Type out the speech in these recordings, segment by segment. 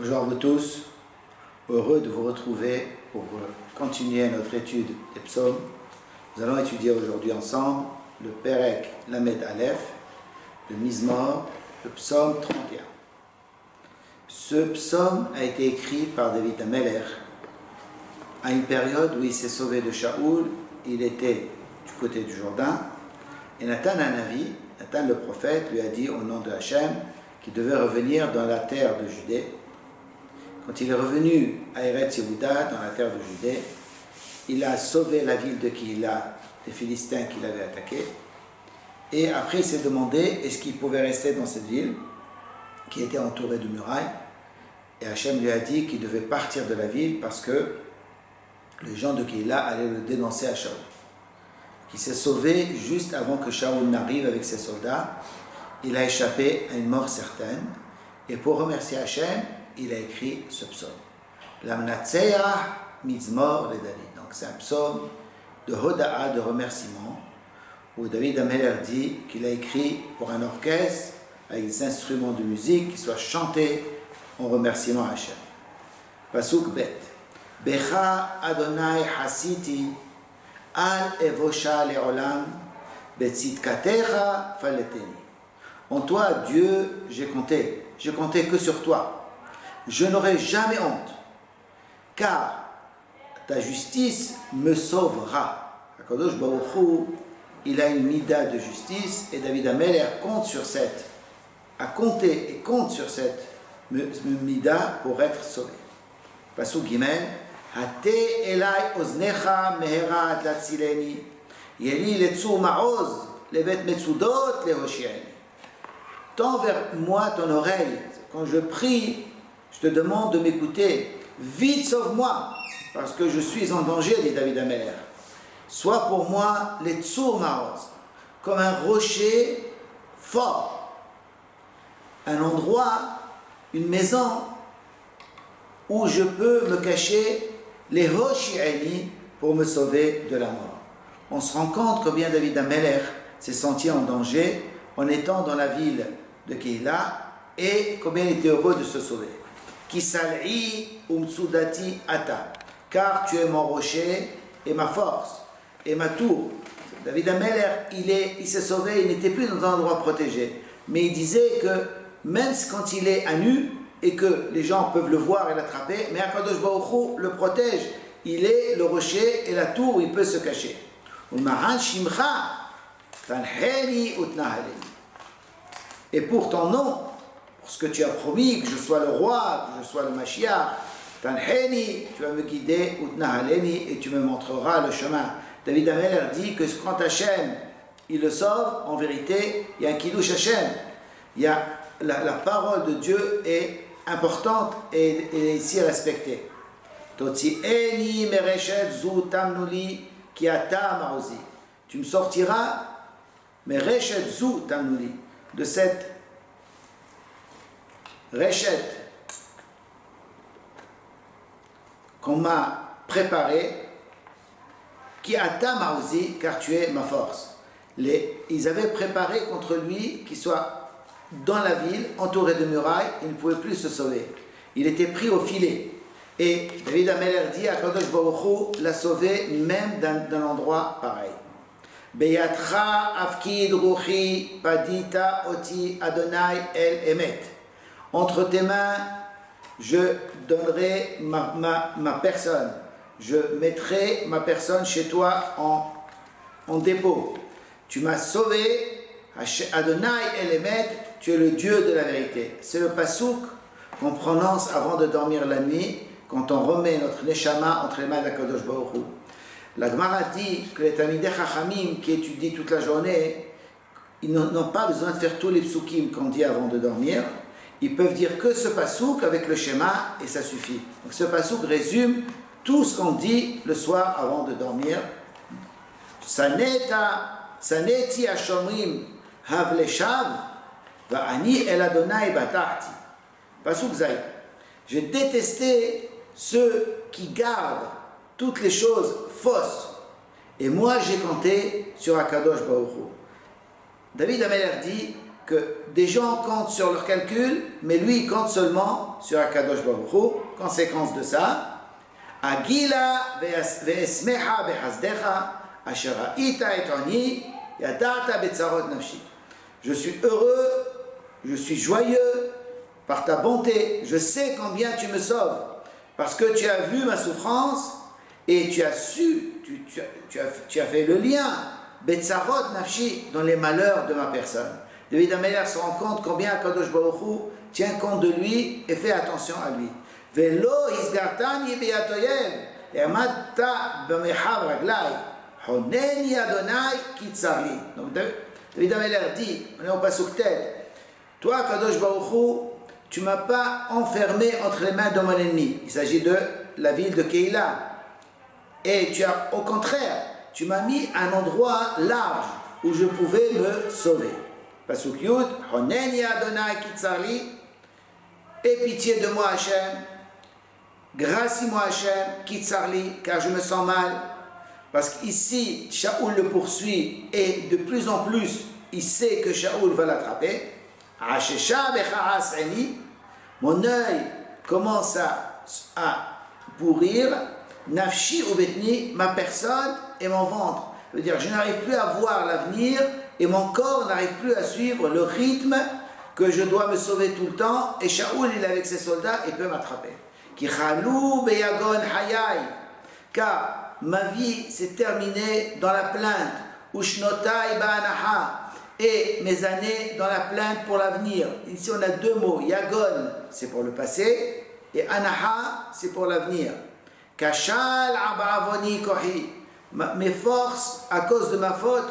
Bonjour à vous tous, heureux de vous retrouver pour continuer notre étude des psaumes. Nous allons étudier aujourd'hui ensemble le Perek Lamed Aleph, le Mizmor, le psaume 31. Ce psaume a été écrit par David HaMelech à une période où il s'est sauvé de Shaoul. Il était du côté du Jourdain et Nathan Hanavi, Nathan le prophète, lui a dit au nom de Hachem qu'il devait revenir dans la terre de Judée. Quand il est revenu à Eretz Yehuda, dans la terre de Judée, il a sauvé la ville de Kihila des Philistins qui l'avaient attaqué. Et après, il s'est demandé est-ce qu'il pouvait rester dans cette ville qui était entourée de murailles. Et Hachem lui a dit qu'il devait partir de la ville parce que les gens de Kihila allaient le dénoncer à Shaoul. Il s'est sauvé juste avant que Shaoul n'arrive avec ses soldats. Il a échappé à une mort certaine. Et pour remercier Hachem, il a écrit ce psaume. L'Amnatseah Mizmor de David. Donc c'est un psaume de Hoda'a, de remerciement, où David HaMelech dit qu'il a écrit pour un orchestre avec des instruments de musique qui soient chantés en remerciement à Hachem. Pasuk Bet. Becha Adonai Hasiti al Evosha Leolam Betzitkatecha Faleteni. En toi, Dieu, j'ai compté que sur toi. Je n'aurai jamais honte, car ta justice me sauvera. Akadosh Baruch Hu, il a une mida de justice, et David HaMelech compte sur cette, a compté et compte sur cette mida pour être sauvé. Pasuk Gimel, Hate elai oznecha mehera tlatzileni, yeli letzur ma'oz levet metzudot lehoshieni. Tends vers moi ton oreille, quand je prie, je te demande de m'écouter. Vite, sauve-moi, parce que je suis en danger, dit David HaMelech. Sois pour moi les tsur ma'oz, comme un rocher fort, un endroit, une maison où je peux me cacher, les hoshi'eni, pour me sauver de la mort. On se rend compte combien David HaMelech s'est senti en danger en étant dans la ville de Kihila et combien il était heureux de se sauver. Kisal'i umtsudati ata, car tu es mon rocher et ma force et ma tour. David HaMelech, il s'est sauvé, il n'était plus dans un endroit protégé, mais il disait que même quand il est à nu et que les gens peuvent le voir et l'attraper, mais Akadosh Baruch Hu le protège. Il est le rocher et la tour où il peut se cacher. U'mahan shimcha tanheni utnahaleni. Et pour ton nom, pour ce que tu as promis, que je sois le roi, que je sois le Mashiach, Tanheni, tu vas me guider, Utnahaleni, et tu me montreras le chemin. David HaMelech dit que quand Hachem, il le sauve, en vérité, il y a un Kiddush Hachem. Il y a la parole de Dieu est importante et ici respectée. Totzi'eni mereshet zu tamnuli ki ata ma'ozi. Tu me sortiras, mereshet zu tamnuli, de cette Reshet qu'on m'a préparée, qui ata ma'ozi, car tu es ma force. Ils avaient préparé contre lui qu'il soit dans la ville, entouré de murailles, il ne pouvait plus se sauver. Il était pris au filet. Et David HaMelech dit à Kadosh Baruch Hu l'a sauvé même d'un endroit pareil. Beyatcha afkid ruchi padita oti Adonai el emet. Entre tes mains, je donnerai ma personne. Je mettrai ma personne chez toi en dépôt. Tu m'as sauvé, Adonai el emet, tu es le Dieu de la vérité. C'est le pasouk qu'on prononce avant de dormir la nuit, quand on remet notre neshama entre les mains d'Akadosh Baruch Hu. La Gemara dit que les Talmidei Chachamim qui étudient toute la journée, ils n'ont pas besoin de faire tous les psukim qu'on dit avant de dormir. Ils peuvent dire que ce pasouk avec le schéma et ça suffit. Donc ce pasouk résume tout ce qu'on dit le soir avant de dormir. Saneti hashomrim havleshav va'ani el Adonai batahti. Pasouk Zaï. J'ai détesté ceux qui gardent toutes les choses fausses. Et moi, j'ai compté sur Akadosh Baruch Hu. David HaMelech dit que des gens comptent sur leur calcul, mais lui il compte seulement sur Akadosh Baruch Hu. Conséquence de ça, Agila ve'esmecha behazdecha asher ha'ita et oni yadata betzarot nafshi. Je suis heureux, je suis joyeux par ta bonté. Je sais combien tu me sauves parce que tu as vu ma souffrance et tu as su, tu as fait le lien betzarot nafshi dans les malheurs de ma personne. David HaMelech se rend compte combien Akadosh Baruch Hu tient compte de lui et fait attention à lui. Velo isgartani beyatoyev ermatta b'mechav raglai honeni Adonai kitzarli. Donc David HaMelech dit, on est au pasuk tel, toi Akadosh Baruch Hu, tu ne m'as pas enfermé entre les mains de mon ennemi. Il s'agit de la ville de Keïla. Et tu as, au contraire, tu m'as mis à un endroit large où je pouvais me sauver. Pasuk Yud, Honeni Adonai Kitzarli, aie pitié de moi Hachem, gracie-moi Hachem, Kitzarli, car je me sens mal. Parce qu'ici, Shaoul le poursuit et de plus en plus, il sait que Shaoul va l'attraper. Hachesha Becharas Eni, mon œil commence à pourrir, Nafshi ou Betni, ma personne et mon ventre. Je veux dire, je n'arrive plus à voir l'avenir et mon corps n'arrive plus à suivre le rythme que je dois me sauver tout le temps. Et Shaoul, il est avec ses soldats et peut m'attraper. Ki chalou beyagon hayai, car ma vie s'est terminée dans la plainte. Ushnotai ba'anaha, et mes années dans la plainte pour l'avenir. Ici on a deux mots. Yagon, c'est pour le passé, et anaha, c'est pour l'avenir. Kashal abavoni kohi, mes forces, à cause de ma faute,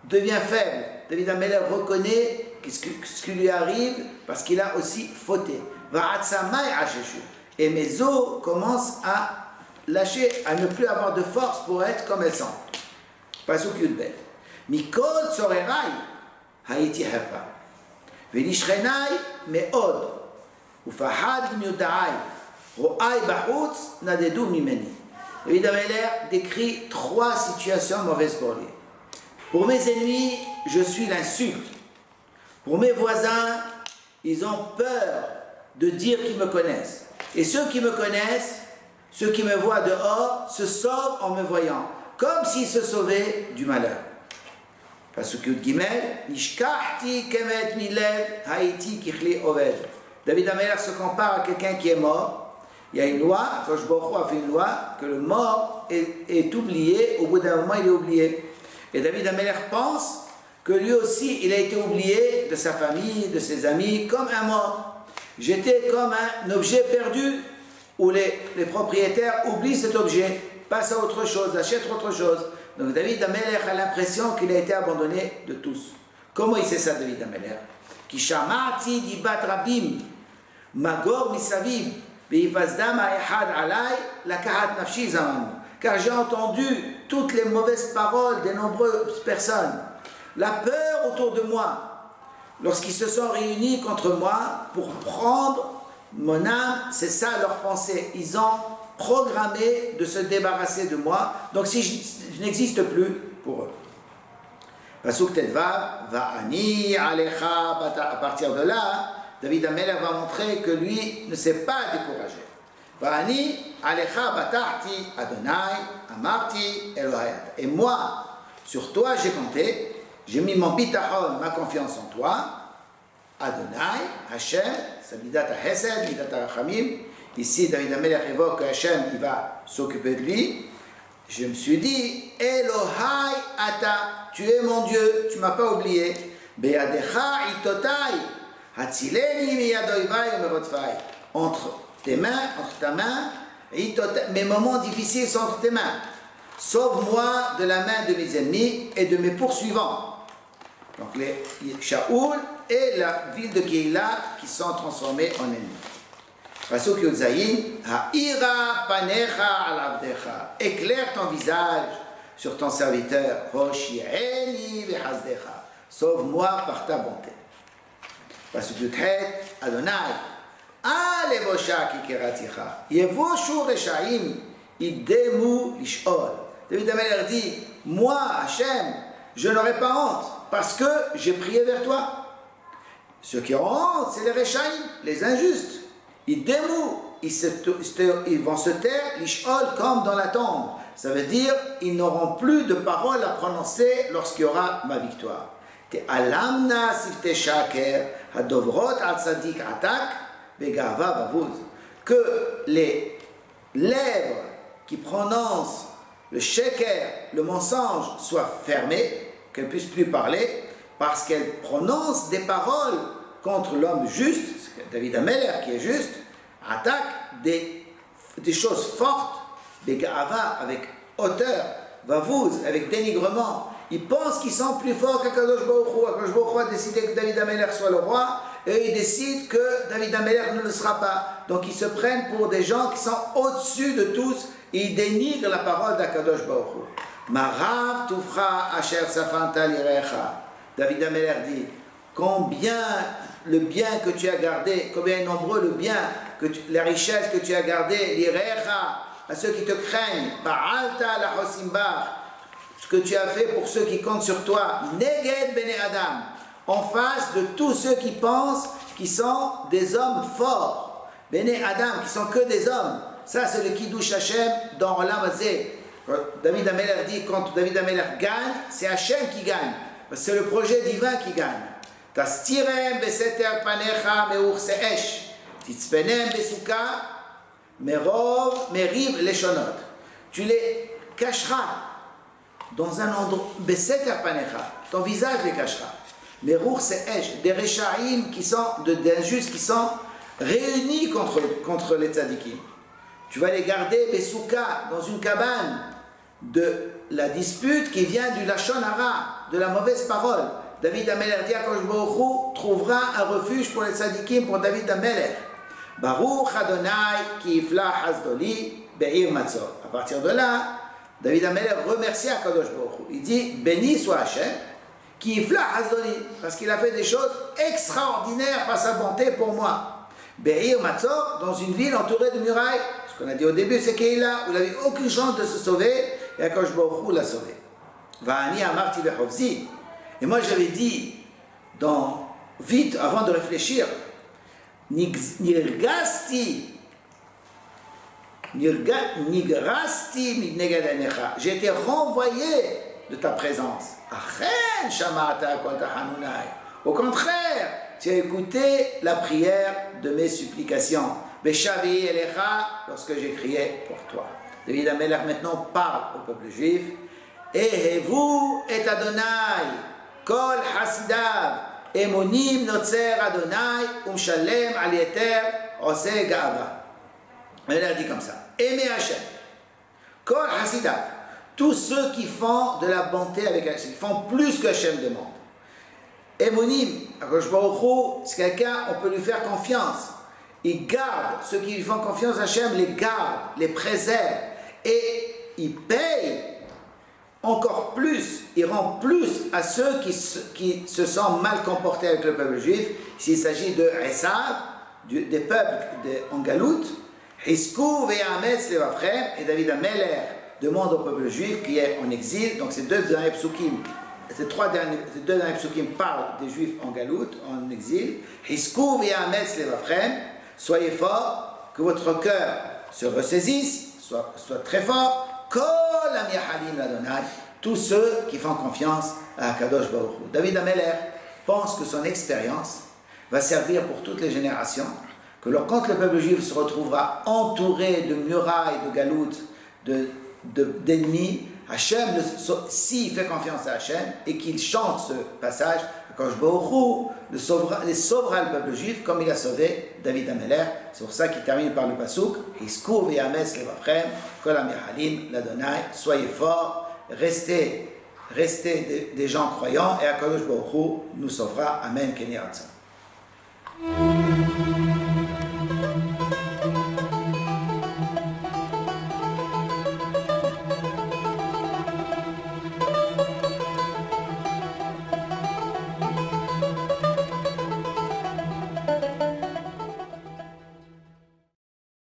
devient faible. David HaMelech reconnaît ce qui lui arrive parce qu'il a aussi fauté. Et mes os commencent à lâcher, à ne plus avoir de force pour être comme elles sont. Pasuk Yudbet. Mikol tzorerai haïti hepa. Venishrenai meod. Ufahad gmiudai. Ro'ai bahutz nadedu mimeni. David HaMelech décrit trois situations mauvaises pour lui. Pour mes ennemis, je suis l'insulte. Pour mes voisins, ils ont peur de dire qu'ils me connaissent. Et ceux qui me connaissent, ceux qui me voient dehors, se sauvent en me voyant, comme s'ils se sauvaient du malheur. Pasuk Yud Gimel, Nishkachti kemet milev haïti kichli oved. David HaMelech se compare à quelqu'un qui est mort. Il y a une loi, Akadosh Baruch Hu a fait une loi, que le mort est oublié, au bout d'un moment il est oublié. Et David HaMelech pense que lui aussi, il a été oublié de sa famille, de ses amis, comme un mort. J'étais comme un objet perdu où les propriétaires oublient cet objet, passent à autre chose, achètent autre chose. Donc David HaMelech a l'impression qu'il a été abandonné de tous. Comment il sait ça, David HaMelech? Ki shamati dibat rabim, magor misaviv, ve'ivazdam ha'echad alay, lakahat nafshi zamanu. Car j'ai entendu toutes les mauvaises paroles des nombreuses personnes. La peur autour de moi, lorsqu'ils se sont réunis contre moi pour prendre mon âme, c'est ça leur pensée. Ils ont programmé de se débarrasser de moi. Donc si je n'existe plus pour eux. Pasuk Tetvav, Va'ani alecha, à partir de là, David HaMelech va montrer que lui ne s'est pas découragé. Va'ani alecha batahti Adonai amarti Elohayat. Et moi, sur toi j'ai compté. J'ai mis mon bitachon, ma confiance en toi, Adonai, Hashem, sa midat ha-hesed, midat ha-rachamim. Ici, David HaMelech évoque que Hashem, il va s'occuper de lui. Je me suis dit, Elohai ata, tu es mon Dieu, tu ne m'as pas oublié. Be'adecha itotai, hatzileni miyadoivai umerotfai. Entre tes mains, entre ta main, mes moments difficiles sont entre tes mains. Sauve-moi de la main de mes ennemis et de mes poursuivants. Donc les Shaoul et la ville de Keïla qui sont transformés en ennemis. Pasuk Yud Zayin, Ha'ira panecha al avdecha. Éclaire ton visage sur ton serviteur. Hoshi'eni v'hazdecha. Sauve-moi par ta bonté. Pasuk Yud Het, Adonai, Alevosha kikeraticha. Yevoshu reshaim, idemu lish'ol. David HaMelech dit, moi, Hachem, je n'aurai pas honte. parce que j'ai prié vers toi. Ceux qui auront honte, c'est les Réchaïm, les injustes. Ils démouent, ils vont se taire, l'ishol comme dans la tombe. Ça veut dire, ils n'auront plus de paroles à prononcer lorsqu'il y aura ma victoire. Alamna sifte shaker, hadovrot al tzadik atak, begava bavuz. Que les lèvres qui prononcent le sheker, le mensonge, soient fermées, qu'elles ne puissent plus parler, parce qu'elles prononcent des paroles contre l'homme juste, David Ameller qui est juste, attaque des choses fortes, des ga'ava avec hauteur, vavouz, avec dénigrement. Ils pensent qu'ils sont plus forts qu'Akadosh Baruch Hu. Akadosh Baruch Hu a décidé que David Ameller soit le roi, et ils décident que David Ameller ne le sera pas. Donc ils se prennent pour des gens qui sont au-dessus de tous, et ils dénigrent la parole d'Akadosh Baruch Hu. Marav tufra asher safanta lirecha. David Ameller dit, combien le bien que tu as gardé, combien est nombreux le bien, la richesse que tu as gardé, l'irecha, à ceux qui te craignent, ba'alta la hosimbar, ce que tu as fait pour ceux qui comptent sur toi, neged bene adam, en face de tous ceux qui pensent qu'ils sont des hommes forts, bene adam, qui sont que des hommes. Ça c'est le Kiddush Hashem dans Olam Hazeh. David Ameller dit, quand David Ameller gagne, c'est Hashem qui gagne. C'est le projet divin qui gagne. Tastirem beseter panecha meurse esh, titzpenem besuka merov meriv leshonot. Tu les cacheras dans un endroit, beseter panecha, ton visage les cachera. Meurse esh, des rechaïm qui sont, d'injustes qui sont réunis contre les tzadikim. Tu vas les garder besuka dans une cabane de la dispute qui vient du Lachon Hara, de la mauvaise parole. David Ameller dit à Akadosh Baruch Hu trouvera un refuge pour les tzadikim, pour David Ameller. Baruch Adonai ki ifla hasdoli be'ir matzor. À partir de là, David Ameller remercie Akadosh Baruch Hu. Il dit, béni soit Hachem, ki ifla hasdoli, parce qu'il a fait des choses extraordinaires par sa bonté pour moi. Be'ir matzor, dans une ville entourée de murailles. Ce qu'on a dit au début, c'est qu'il n'avait aucune chance de se sauver, et Akadosh Baruch Hu l'a sauvé. Va'ani amarti bechofzi. Et moi j'avais dit, vite, avant de réfléchir, Nigrasti midneged einecha. J'ai été renvoyé de ta présence. Achen shama'ata kol tahanunai. Au contraire, tu as écouté la prière de mes supplications. Beshavi elecha, lorsque j'ai crié pour toi. David Ameller maintenant parle au peuple juif. Ehevu et Adonai, kol hasidav, emonim notzer Adonai, umshalem al yeter, oseh ga'ava. Elle a dit comme ça. Aimez Hachem, kol hasidav, tous ceux qui font de la bonté avec Hachem, qui font plus que Hachem demande. Emonim, Akadosh Baruch Hu, c'est quelqu'un, on peut lui faire confiance. Il garde, ceux qui lui font confiance à Hachem, les garde, les préserve, et il paye encore plus, il rend plus à ceux qui se sentent mal comportés avec le peuple juif. S'il s'agit de Esav, des peuples en Galout, Hiskou ve'ametz levavchem, et David Ameller demande au peuple juif qui est en exil. Donc ces deux derniers psukim, ces deux derniers psukim parlent des juifs en Galout, en exil. Hiskou ve'ametz levavchem, soyez forts, que votre cœur se ressaisisse, soit très fort. Tous ceux qui font confiance à Akadosh Baruch Hu. David Ameller pense que son expérience va servir pour toutes les générations, que quand le peuple juif se retrouvera entouré de murailles, de galout, d'ennemis, Hachem, s'il fait confiance à Hachem et qu'il chante ce passage, Akadosh Baruch Hu les sauvera le peuple juif comme il a sauvé David Ameller. C'est pour ça qu'il termine par le pasuk Hiskou ve'ametz levavchem kol hamichalim l'Adonai. Soyez forts, restez des gens croyants et Akadosh Baruch Hu nous sauvera. Amen. Ken Yeh Ratzon.